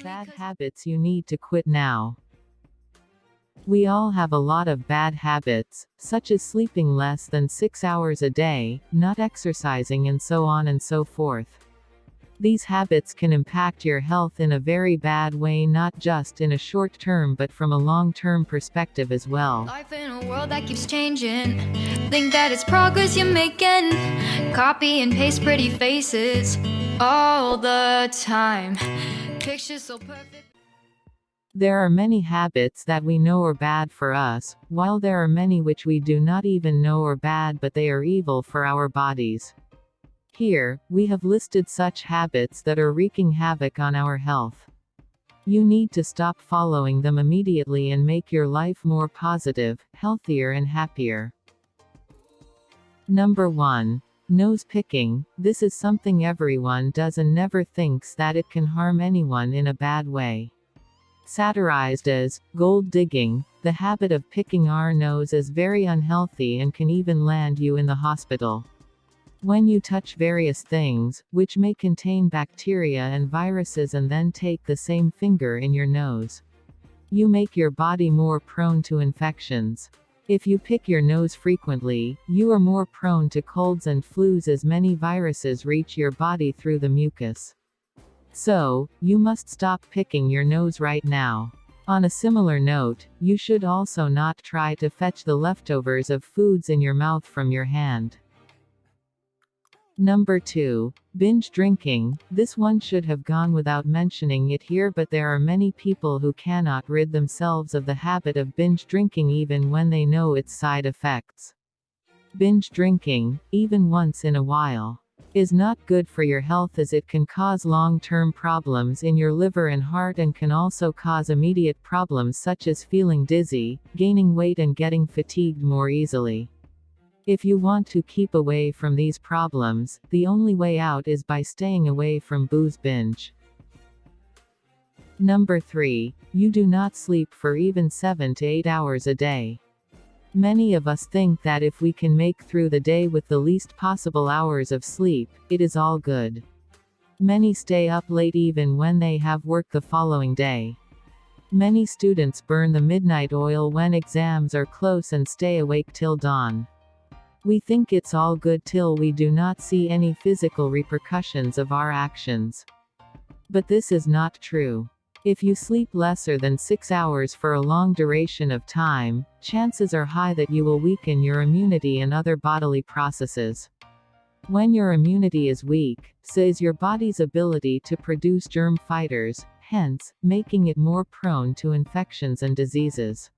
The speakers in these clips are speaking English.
Bad habits you need to quit now. We all have a lot of bad habits, such as sleeping less than 6 hours a day, not exercising, and so on and so forth. These habits can impact your health in a very bad way, not just in a short term but from a long-term perspective as well. Life in a world that keeps changing. Think that it's progress you're making. Copy and paste pretty faces all the time. Pictures so perfect. There are many habits that we know are bad for us, while there are many which we do not even know are bad but they are evil for our bodies. Here, we have listed such habits that are wreaking havoc on our health. You need to stop following them immediately and make your life more positive, healthier and happier. Number 1. Nose picking. This is something everyone does and never thinks that it can harm anyone in a bad way. Satirized as gold digging, the habit of picking our nose is very unhealthy and can even land you in the hospital. When you touch various things, which may contain bacteria and viruses, and then take the same finger in your nose, you make your body more prone to infections. If you pick your nose frequently, you are more prone to colds and flus as many viruses reach your body through the mucus. So, you must stop picking your nose right now. On a similar note, you should also not try to fetch the leftovers of foods in your mouth from your hand. Number 2. Binge drinking. This one should have gone without mentioning it here, but there are many people who cannot rid themselves of the habit of binge drinking even when they know its side effects. Binge drinking, even once in a while, is not good for your health as it can cause long-term problems in your liver and heart, and can also cause immediate problems such as feeling dizzy, gaining weight and getting fatigued more easily. If you want to keep away from these problems, the only way out is by staying away from booze binge. Number 3. You do not sleep for even 7 to 8 hours a day. Many of us think that if we can make through the day with the least possible hours of sleep, it is all good. Many stay up late even when they have work the following day. Many students burn the midnight oil when exams are close and stay awake till dawn. We think it's all good till we do not see any physical repercussions of our actions. But this is not true. If you sleep lesser than 6 hours for a long duration of time, chances are high that you will weaken your immunity and other bodily processes. When your immunity is weak, so is your body's ability to produce germ fighters, hence, making it more prone to infections and diseases.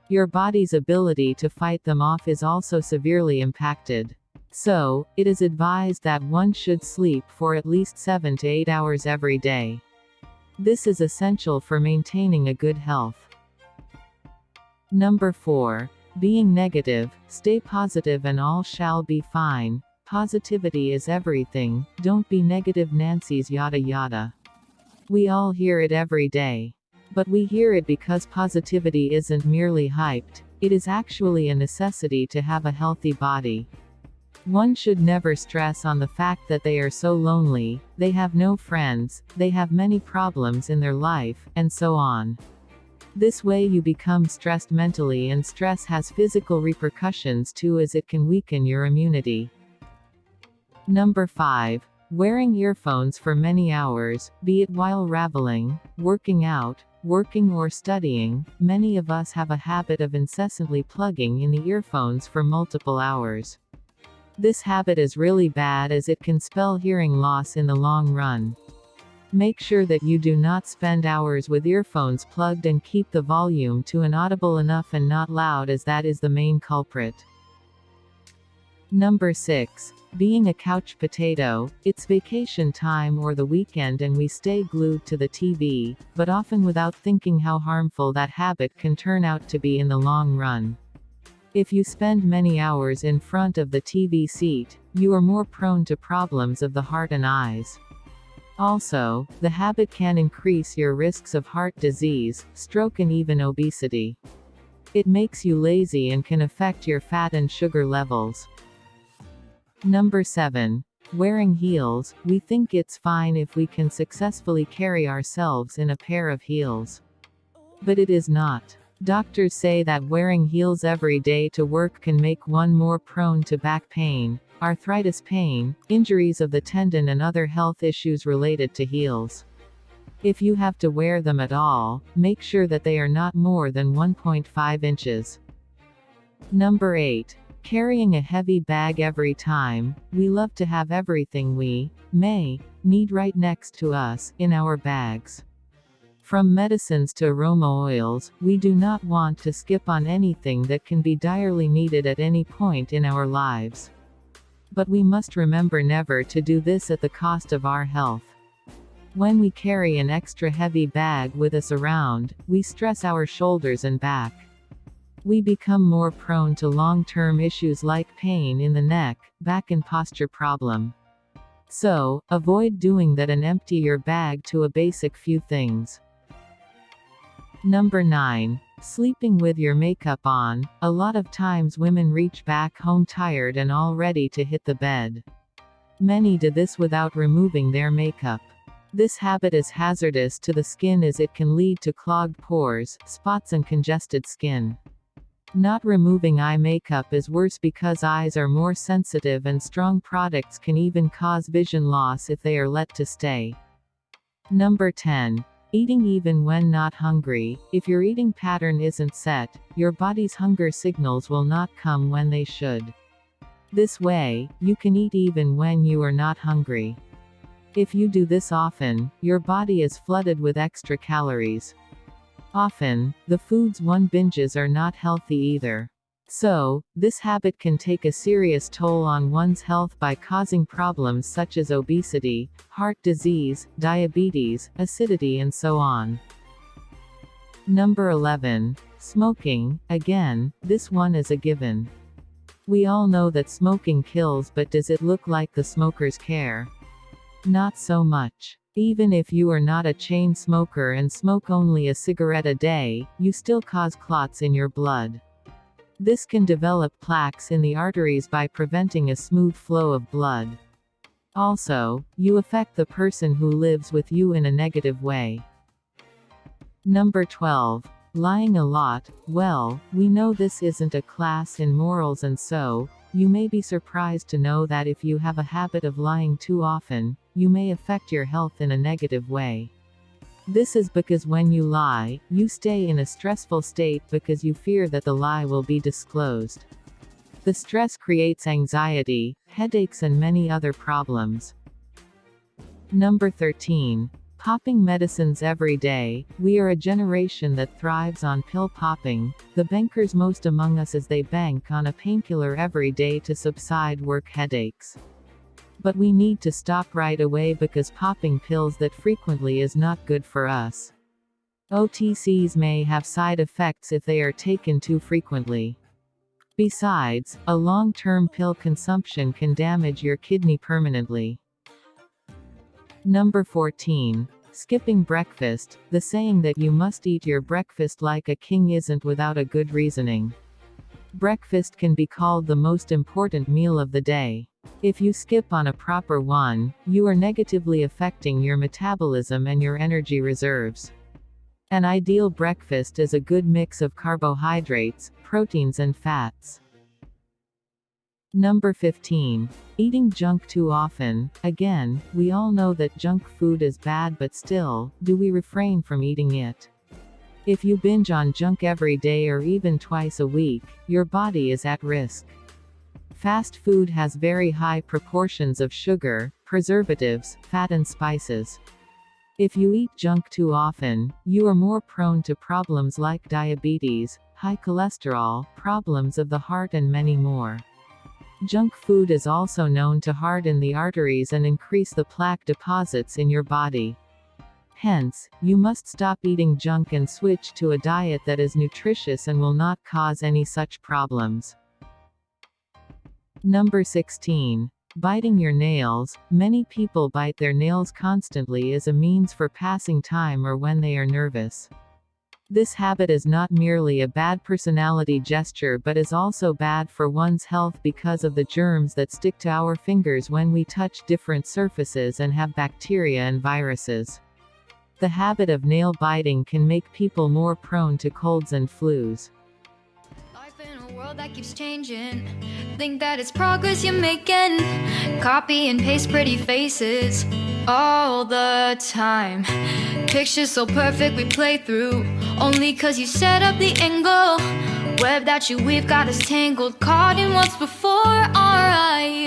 Your body's ability to fight them off is also severely impacted. So, it is advised that one should sleep for at least 7 to 8 hours every day. This is essential for maintaining a good health. Number 4. Being negative. Stay positive and all shall be fine. Positivity is everything, don't be negative Nancy's yada yada. We all hear it every day. But we hear it because positivity isn't merely hyped, it is actually a necessity to have a healthy body. One should never stress on the fact that they are so lonely, they have no friends, they have many problems in their life, and so on. This way you become stressed mentally, and stress has physical repercussions too, as it can weaken your immunity. Number 5. Wearing earphones for many hours, be it while traveling, working out, working or studying. Many of us have a habit of incessantly plugging in the earphones for multiple hours. This habit is really bad as it can spell hearing loss in the long run. Make sure that you do not spend hours with earphones plugged, and keep the volume to an audible enough and not loud, as that is the main culprit. Number 6. Being a couch potato. It's vacation time or the weekend and we stay glued to the TV, but often without thinking how harmful that habit can turn out to be in the long run. If you spend many hours in front of the TV seat, you are more prone to problems of the heart and eyes. Also, the habit can increase your risks of heart disease, stroke and even obesity. It makes you lazy and can affect your fat and sugar levels. Number 7. Wearing heels, we think it's fine if we can successfully carry ourselves in a pair of heels. But it is not. Doctors say that wearing heels every day to work can make one more prone to back pain, arthritis pain, injuries of the tendon and other health issues related to heels. If you have to wear them at all, make sure that they are not more than 1.5 inches. Number 8. Carrying a heavy bag every time. We love to have everything we may need right next to us in our bags. From medicines to aroma oils, we do not want to skip on anything that can be direly needed at any point in our lives. But we must remember never to do this at the cost of our health. When we carry an extra heavy bag with us around, we stress our shoulders and back. We become more prone to long-term issues like pain in the neck, back and posture problem. So, avoid doing that and empty your bag to a basic few things. Number 9. Sleeping with your makeup on. A lot of times women reach back home tired and all ready to hit the bed. Many do this without removing their makeup. This habit is hazardous to the skin as it can lead to clogged pores, spots and congested skin. Not removing eye makeup is worse because eyes are more sensitive and strong products can even cause vision loss if they are let to stay. Number 10. Eating even when not hungry. If your eating pattern isn't set, your body's hunger signals will not come when they should. This way, you can eat even when you are not hungry. If you do this often, your body is flooded with extra calories. Often, the foods one binges are not healthy either. So, this habit can take a serious toll on one's health by causing problems such as obesity, heart disease, diabetes, acidity and so on. Number 11. Smoking. Again, this one is a given. We all know that smoking kills, but does it look like the smokers care? Not so much. Even if you are not a chain smoker and smoke only a cigarette a day, you still cause clots in your blood. This can develop plaques in the arteries by preventing a smooth flow of blood. Also, you affect the person who lives with you in a negative way. Number 12. Lying a lot. Well, we know this isn't a class in morals, and so, you may be surprised to know that if you have a habit of lying too often, you may affect your health in a negative way. This is because when you lie, you stay in a stressful state because you fear that the lie will be disclosed. The stress creates anxiety, headaches and many other problems. Number 13. Popping medicines every day. We are a generation that thrives on pill popping, the bankers most among us, as they bank on a painkiller every day to subside work headaches. But we need to stop right away because popping pills that frequently is not good for us. OTCs may have side effects if they are taken too frequently. Besides, a long-term pill consumption can damage your kidney permanently. Number 14. Skipping breakfast. The saying that you must eat your breakfast like a king isn't without a good reasoning. Breakfast can be called the most important meal of the day. If you skip on a proper one, you are negatively affecting your metabolism and your energy reserves. An ideal breakfast is a good mix of carbohydrates, proteins and fats. Number 15. Eating junk too often. Again, we all know that junk food is bad, but still, do we refrain from eating it? If you binge on junk every day or even twice a week, your body is at risk. Fast food has very high proportions of sugar, preservatives, fat and spices. If you eat junk too often, you are more prone to problems like diabetes, high cholesterol, problems of the heart and many more. Junk food is also known to harden the arteries and increase the plaque deposits in your body. Hence, you must stop eating junk and switch to a diet that is nutritious and will not cause any such problems. Number 16. Biting your nails. Many people bite their nails constantly as a means for passing time or when they are nervous. This habit is not merely a bad personality gesture but is also bad for one's health because of the germs that stick to our fingers when we touch different surfaces and have bacteria and viruses. The habit of nail biting can make people more prone to colds and flus. Life in a world that keeps changing. Think that it's progress you're making. Copy and paste pretty faces all the time. Pictures so perfect we play through, only cause you set up the angle. Web that you weave got us tangled, caught in what's before our eyes.